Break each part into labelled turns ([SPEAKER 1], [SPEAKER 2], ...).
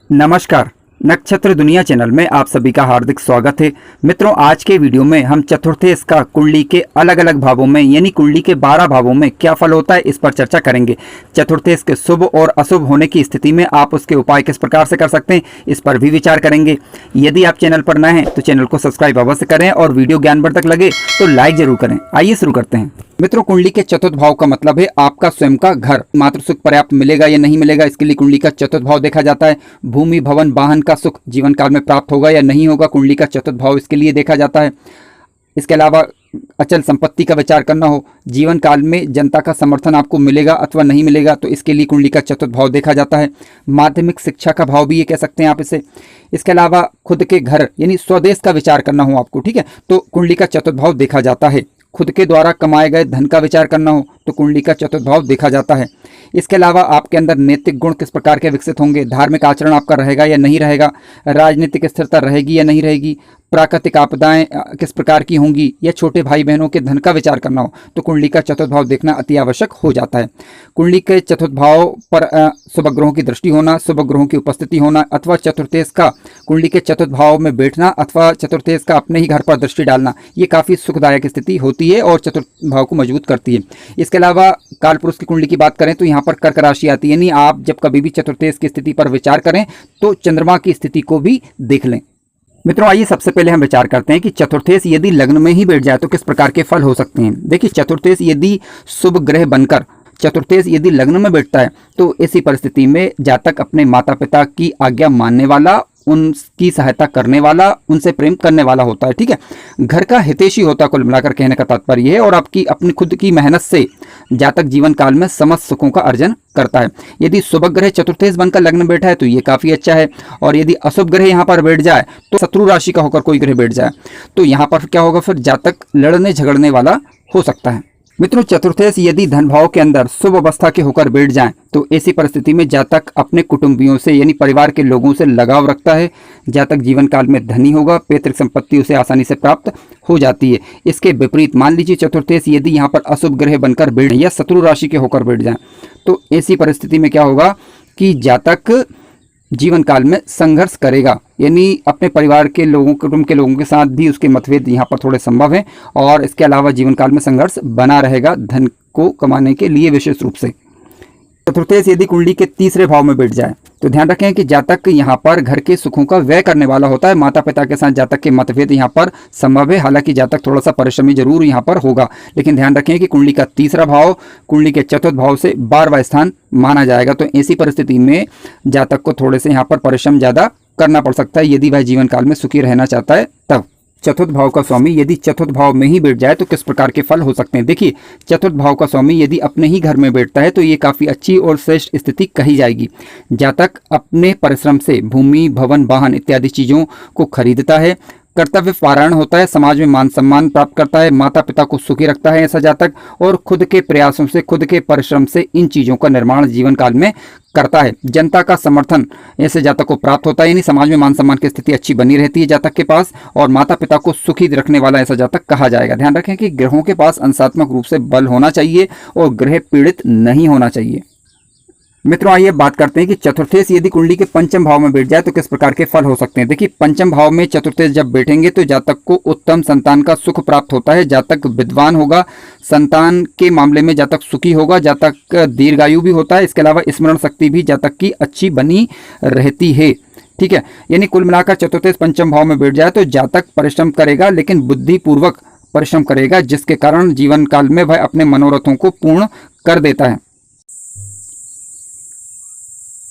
[SPEAKER 1] नमस्कार। नक्षत्र दुनिया चैनल में आप सभी का हार्दिक स्वागत है। मित्रों, आज के वीडियो में हम चतुर्थेश का कुंडली के अलग अलग भावों में यानी कुंडली के 12 भावों में क्या फल होता है इस पर चर्चा करेंगे। चतुर्थेश के शुभ और अशुभ होने की स्थिति में आप उसके उपाय किस प्रकार से कर सकते हैं इस पर भी विचार करेंगे। यदि आप चैनल पर नए हैं तो चैनल को सब्सक्राइब अवश्य करें और वीडियो ज्ञानवर्धक लगे तो लाइक जरूर करें। आइए शुरू करते हैं। मित्रों, कुंडली के चतुर्थ भाव का मतलब है आपका स्वयं का घर। मातृ सुख पर्याप्त मिलेगा या नहीं मिलेगा, इसके लिए कुंडली का चतुर्थ भाव देखा जाता है। भूमि भवन वाहन का सुख जीवन काल में प्राप्त होगा या नहीं होगा, कुंडली का चतुर्थ भाव इसके लिए देखा जाता है। इसके अलावा अचल संपत्ति का विचार करना हो, जीवन काल में जनता का समर्थन आपको मिलेगा अथवा नहीं मिलेगा, तो इसके लिए कुंडली का चतुर्थ भाव देखा जाता है। माध्यमिक शिक्षा का भाव भी ये कह सकते हैं आप इसे। इसके अलावा खुद के घर यानी स्वदेश का विचार करना हो आपको, ठीक है, तो कुंडली का चतुर्थ भाव देखा जाता है। खुद के द्वारा कमाए गए धन का विचार करना हो तो कुंडली का चतुर्थ भाव देखा जाता है। इसके अलावा आपके अंदर नैतिक गुण किस प्रकार के विकसित होंगे, धार्मिक आचरण आपका रहेगा या नहीं रहेगा, राजनीतिक स्थिरता रहेगी या नहीं रहेगी, प्राकृतिक आपदाएं किस प्रकार की होंगी, या छोटे भाई बहनों के धन का विचार करना हो तो कुंडली का चतुर्थ भाव देखना अति आवश्यक हो जाता है। कुंडली के चतुर्थ भाव पर शुभ ग्रहों की दृष्टि होना, शुभ ग्रहों की उपस्थिति होना अथवा चतुर्थेश का कुंडली के चतुर्थ भाव में बैठना अथवा चतुर्थेश का अपने ही घर पर दृष्टि डालना, ये काफ़ी सुखदायक स्थिति होती है और चतुर्थ भाव को मजबूत करती है। इसके अलावा काल पुरुष की कुंडली की बात करें तो यहाँ पर कर्क राशि आती है, यानी आप जब कभी भी चतुर्थेश की स्थिति पर विचार करें तो चंद्रमा की स्थिति को भी देख लें। मित्रों, आइए सबसे पहले हम विचार करते हैं कि चतुर्थेश यदि लग्न में ही बैठ जाए तो किस प्रकार के फल हो सकते हैं। देखिए, चतुर्थेश यदि शुभ ग्रह बनकर चतुर्थेश यदि लग्न में बैठता है तो ऐसी परिस्थिति में जातक अपने माता पिता की आज्ञा मानने वाला, उनकी सहायता करने वाला, उनसे प्रेम करने वाला होता है, ठीक है, घर का हितैषी होता है। कुल मिलाकर कहने का तात्पर्य है, और आपकी अपनी खुद की मेहनत से जातक जीवन काल में समस्त सुखों का अर्जन करता है। यदि शुभ ग्रह चतुर्थेश बनकर लग्न में बैठा है तो ये काफी अच्छा है, और यदि अशुभ ग्रह यहाँ पर बैठ जाए तो शत्रु राशि का होकर कोई ग्रह बैठ जाए तो यहाँ पर क्या होगा, फिर जातक लड़ने झगड़ने वाला हो सकता है। मित्रों, चतुर्थेश यदि धन भाव के अंदर शुभ अवस्था के होकर बैठ जाएं तो ऐसी परिस्थिति में जातक अपने कुटुंबियों से यानी परिवार के लोगों से लगाव रखता है। जातक जीवन काल में धनी होगा, पैतृक संपत्ति उसे आसानी से प्राप्त हो जाती है। इसके विपरीत मान लीजिए चतुर्थेश यदि यहाँ पर अशुभ ग्रह बनकर बैठ या शत्रु राशि के होकर बैठ जाए तो ऐसी परिस्थिति में क्या होगा कि जातक जीवन काल में संघर्ष करेगा, यानी अपने परिवार के लोगों, कुटुंब के लोगों के साथ भी उसके मतभेद यहाँ पर थोड़े संभव हैं, और इसके अलावा जीवन काल में संघर्ष बना रहेगा धन को कमाने के लिए विशेष रूप से। चतुर्थेश यदि कुंडली के तीसरे भाव में बैठ जाए तो ध्यान रखें कि जातक यहाँ पर घर के सुखों का व्यय करने वाला होता है। माता पिता के साथ जातक के मतभेद यहाँ पर संभव है, हालांकि जातक थोड़ा सा परिश्रमी जरूर यहाँ पर होगा, लेकिन ध्यान रखें कि कुंडली का तीसरा भाव कुंडली के चतुर्थ भाव से 12वां स्थान माना जाएगा, तो ऐसी परिस्थिति में जातक को थोड़े से यहाँ पर परिश्रम ज्यादा करना पड़ सकता है यदि वह जीवन काल में सुखी रहना चाहता है तब। चतुर्थ भाव का स्वामी यदि चतुर्थ भाव में ही बैठ जाए तो किस प्रकार के फल हो सकते हैं। देखिए, चतुर्थ भाव का स्वामी यदि अपने ही घर में बैठता है तो ये काफी अच्छी और श्रेष्ठ स्थिति कही जाएगी। जातक अपने परिश्रम से भूमि भवन वाहन इत्यादि चीजों को खरीदता है, कर्तव्य पारायण होता है, समाज में मान सम्मान प्राप्त करता है, माता पिता को सुखी रखता है ऐसा जातक, और खुद के प्रयासों से, खुद के परिश्रम से इन चीजों का निर्माण जीवन काल में करता है। जनता का समर्थन ऐसे जातक को प्राप्त होता है, यानी समाज में मान सम्मान की स्थिति अच्छी बनी रहती है जातक के पास, और माता पिता को सुखी रखने वाला ऐसा जातक कहा जाएगा। ध्यान रखें कि ग्रहों के पास अंशात्मक रूप से बल होना चाहिए और ग्रह पीड़ित नहीं होना चाहिए। मित्रों, आइए बात करते हैं कि चतुर्थेश यदि कुंडली के पंचम भाव में बैठ जाए तो किस प्रकार के फल हो सकते हैं। देखिए, पंचम भाव में चतुर्थेश जब बैठेंगे तो जातक को उत्तम संतान का सुख प्राप्त होता है, जातक विद्वान होगा, संतान के मामले में जातक सुखी होगा, जातक दीर्घायु भी होता है। इसके अलावा स्मरण शक्ति भी जातक की अच्छी बनी रहती है, ठीक है, यानी कुल मिलाकर चतुर्थेश पंचम भाव में बैठ जाए तो जातक परिश्रम करेगा, लेकिन बुद्धिपूर्वक परिश्रम करेगा, जिसके कारण जीवन काल में वह अपने मनोरथों को पूर्ण कर देता है।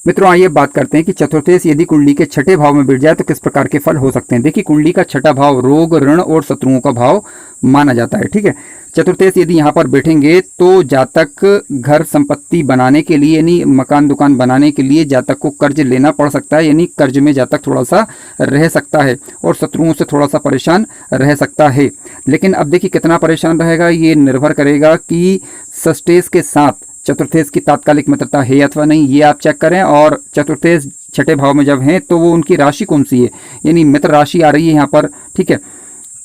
[SPEAKER 1] मित्रों, आइए बात करते हैं कि चतुर्थेश यदि कुंडली के छठे भाव में बैठ जाए तो किस प्रकार के फल हो सकते हैं। देखिए, कुंडली का छठा भाव रोग ऋण और शत्रुओं का भाव माना जाता है, ठीक है। चतुर्थेश यदि यहाँ पर बैठेंगे तो जातक घर संपत्ति बनाने के लिए यानी मकान दुकान बनाने के लिए जातक को कर्ज लेना पड़ सकता है, यानी कर्ज में जातक थोड़ा सा रह सकता है और शत्रुओं से थोड़ा सा परेशान रह सकता है। लेकिन अब देखिए कितना परेशान रहेगा, ये निर्भर करेगा कि षष्ठेश के साथ चतुर्थेश की तात्कालिक मित्रता है अथवा नहीं, ये आप चेक करें। और चतुर्थेश छठे भाव में जब हैं तो वो उनकी राशि कौन सी है, यानी मित्र राशि आ रही है यहाँ पर, ठीक है।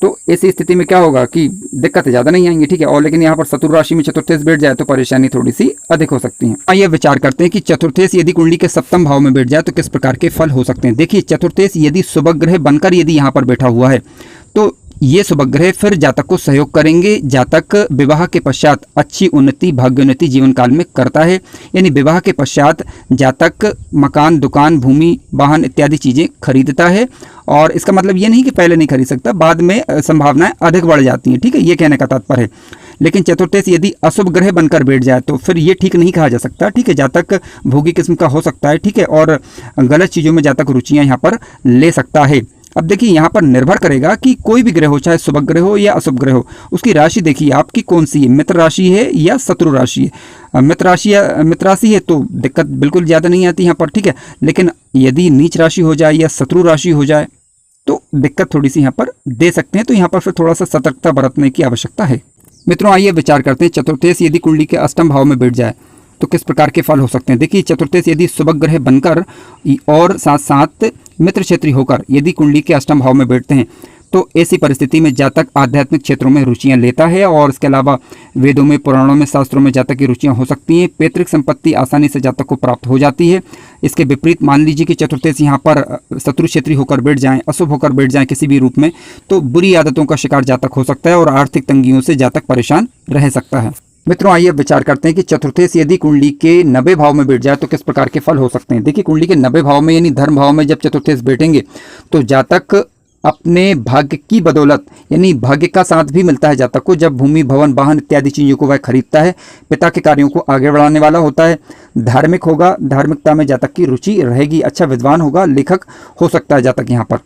[SPEAKER 1] तो ऐसी स्थिति में क्या होगा कि दिक्कतें ज़्यादा नहीं आएंगी, ठीक है। और लेकिन यहाँ पर शत्रु राशि में चतुर्थेश बैठ जाए तो परेशानी थोड़ी सी अधिक हो सकती है। आइए विचार करते हैं कि चतुर्थेश यदि कुंडली के सप्तम भाव में बैठ जाए तो किस प्रकार के फल हो सकते हैं। देखिए, चतुर्थेश यदि शुभ ग्रह बनकर यदि यहाँ पर बैठा हुआ है तो ये शुभ ग्रह फिर जातक को सहयोग करेंगे। जातक विवाह के पश्चात अच्छी उन्नति, भाग्योन्नति जीवन काल में करता है। यानी विवाह के पश्चात जातक मकान, दुकान, भूमि, वाहन इत्यादि चीज़ें खरीदता है। और इसका मतलब ये नहीं कि पहले नहीं खरीद सकता, बाद में संभावनाएं अधिक बढ़ जाती हैं, ठीक है, ये कहने का तात्पर्य है। लेकिन चतुर्थेश यदि अशुभ ग्रह बनकर बैठ जाए तो फिर ये ठीक नहीं कहा जा सकता, ठीक है। जातक भोगी किस्म का हो सकता है, ठीक है, और गलत चीज़ों में जातक रुचियाँ यहाँ पर ले सकता है। अब देखिए, यहाँ पर निर्भर करेगा कि कोई भी ग्रह हो, चाहे शुभ ग्रह हो या अशुभ ग्रह हो, उसकी राशि देखिए आपकी कौन सी है, मित्र राशि है या शत्रु राशि है। मित्र राशि है तो दिक्कत बिल्कुल ज़्यादा नहीं आती यहाँ पर, ठीक है। लेकिन यदि नीच राशि हो जाए या शत्रु राशि हो जाए तो दिक्कत थोड़ी सी यहाँ पर दे सकते हैं। तो यहाँ पर फिर थोड़ा सा सतर्कता बरतने की आवश्यकता है। मित्रों, आइए विचार करते हैं चतुर्थेश यदि कुंडली के अष्टम भाव में बैठ जाए तो किस प्रकार के फल हो सकते हैं। देखिए, चतुर्थेश यदि शुभ ग्रह बनकर और साथ साथ मित्र क्षेत्री होकर यदि कुंडली के अष्टम भाव में बैठते हैं तो ऐसी परिस्थिति में जातक आध्यात्मिक क्षेत्रों में रुचियां लेता है। और इसके अलावा वेदों में, पुराणों में, शास्त्रों में जातक की रुचियां हो सकती हैं। पैतृक संपत्ति आसानी से जातक को प्राप्त हो जाती है। इसके विपरीत मान लीजिए कि चतुर्थेश यहाँ पर शत्रु क्षेत्री होकर बैठ जाएं, अशुभ होकर बैठ जाएं किसी भी रूप में, तो बुरी आदतों का शिकार जातक हो सकता है और आर्थिक तंगियों से जातक परेशान रह सकता है। मित्रों, आइए विचार करते हैं कि चतुर्थेश यदि कुंडली के 90 भाव में बैठ जाए तो किस प्रकार के फल हो सकते हैं। देखिए, कुंडली के 90 भाव में यानी धर्म भाव में जब चतुर्थेश बैठेंगे तो जातक अपने भाग्य की बदौलत, यानी भाग्य का साथ भी मिलता है जातक को, जब भूमि, भवन, वाहन इत्यादि चीज़ों को वह खरीदता है। पिता के कार्यों को आगे बढ़ाने वाला होता है। धार्मिक होगा, धार्मिकता में जातक की रुचि रहेगी। अच्छा विद्वान होगा, लेखक हो सकता है जातक यहाँ पर।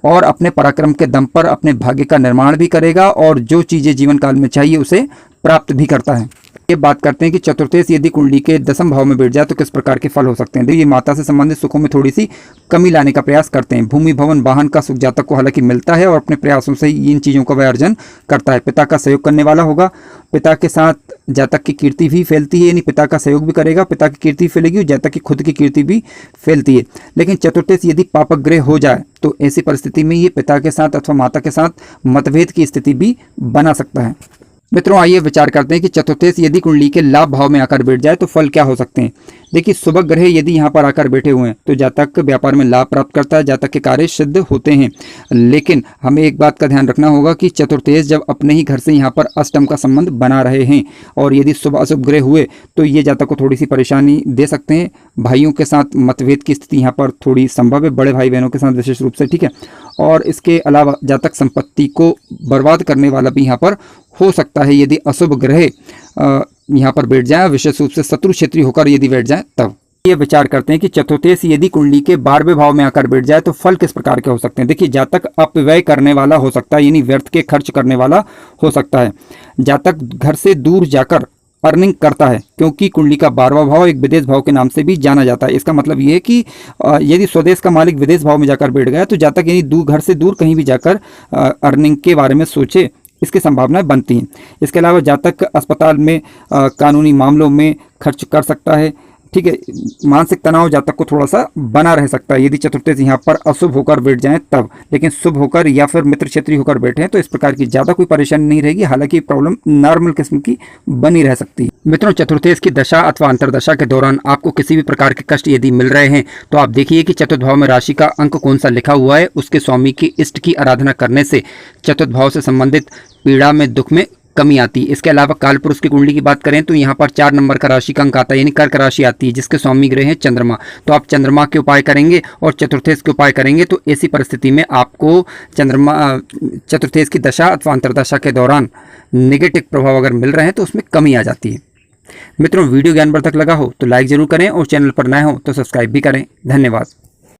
[SPEAKER 1] और अपने पराक्रम के दम पर अपने भाग्य का निर्माण भी करेगा और जो चीज़ें जीवन काल में चाहिए उसे प्राप्त भी करता है। ये बात करते हैं कि चतुर्थेश यदि कुंडली के दसम भाव में बैठ जाए तो किस प्रकार के फल हो सकते हैं। देखिए, माता से संबंधित सुखों में थोड़ी सी कमी लाने का प्रयास करते हैं। भूमि, भवन, वाहन का सुख जातक को हालांकि मिलता है और अपने प्रयासों से इन चीज़ों का वह अर्जन करता है। पिता का सहयोग करने वाला होगा। पिता के साथ जातक की कीर्ति भी फैलती है, यानी पिता का सहयोग भी करेगा, पिता की कीर्ति फैलेगी और जातक की खुद की कीर्ति भी फैलती है। लेकिन चतुर्थेश यदि पापक ग्रह हो जाए तो ऐसी परिस्थिति में ये पिता के साथ अथवा माता के साथ मतभेद की स्थिति भी बना सकता है। मित्रों, आइए विचार करते हैं कि चतुर्थेश यदि कुंडली के लाभ भाव में आकर बैठ जाए तो फल क्या हो सकते हैं। देखिए, शुभ ग्रह यदि यहाँ पर आकर बैठे हुए हैं तो जातक व्यापार में लाभ प्राप्त करता है, जातक के कार्य सिद्ध होते हैं। लेकिन हमें एक बात का ध्यान रखना होगा कि चतुर्थेश जब अपने ही घर से यहाँ पर अष्टम का संबंध बना रहे हैं और यदि शुभ अशुभ ग्रह हुए तो ये जातक को थोड़ी सी परेशानी दे सकते हैं। भाइयों के साथ मतभेद की स्थिति यहाँ पर थोड़ी संभव है, बड़े भाई बहनों के साथ विशेष रूप से, ठीक है। और इसके अलावा जातक संपत्ति को बर्बाद करने वाला भी यहाँ पर हो सकता है यदि अशुभ ग्रह यहाँ पर बैठ जाए, विशेष रूप से शत्रु क्षेत्री होकर यदि बैठ जाए तब। ये विचार करते हैं कि चतुर्थेश यदि कुंडली के 12वें भाव में आकर बैठ जाए तो फल किस प्रकार के हो सकते हैं। देखिए, जातक अपव्यय करने वाला हो सकता है, यानी व्यर्थ के खर्च करने वाला हो सकता है। जातक घर से दूर जाकर अर्निंग करता है, क्योंकि कुंडली का 12वां भाव एक विदेश भाव के नाम से भी जाना जाता है। इसका मतलब ये है कि यदि स्वदेश का मालिक विदेश भाव में जाकर बैठ गया तो जातक यानी घर से दूर कहीं भी जाकर अर्निंग के बारे में सोचे, इसकी संभावनाएं बनती हैं। इसके अलावा जातक अस्पताल में कानूनी मामलों में खर्च कर सकता है, ठीक है। मानसिक तनाव जातक को थोड़ा सा बना रह सकता है यदि चतुर्थेश यहाँ पर अशुभ होकर बैठ जाएं तब। लेकिन शुभ होकर या फिर मित्र क्षेत्री होकर बैठे हैं तो इस प्रकार की ज़्यादा कोई परेशानी नहीं रहेगी, हालांकि प्रॉब्लम नॉर्मल किस्म की बनी रह सकती है। मित्रों, चतुर्थेश की दशा अथवा अंतरदशा के दौरान आपको किसी भी प्रकार के कष्ट यदि मिल रहे हैं तो आप देखिए कि चतुर्थ भाव में राशि का अंक कौन सा लिखा हुआ है। उसके स्वामी की इष्ट की आराधना करने से चतुर्थ भाव से संबंधित पीड़ा में, दुख में कमी आती है। इसके अलावा काल पुरुष की कुंडली की बात करें तो यहाँ पर 4 नंबर का राशि का अंक आता है, यानी कर्क राशि आती है जिसके स्वामी ग्रह हैं चंद्रमा। तो आप चंद्रमा के उपाय करेंगे और चतुर्थेश के उपाय करेंगे तो ऐसी परिस्थिति में आपको चतुर्थेश की दशा अथवा अंतरदशा के दौरान नेगेटिव प्रभाव अगर मिल रहे हैं तो उसमें कमी आ जाती है। मित्रों, वीडियो ज्ञानवर्धक लगा हो तो लाइक जरूर करें और चैनल पर नए हो तो सब्सक्राइब भी करें। धन्यवाद।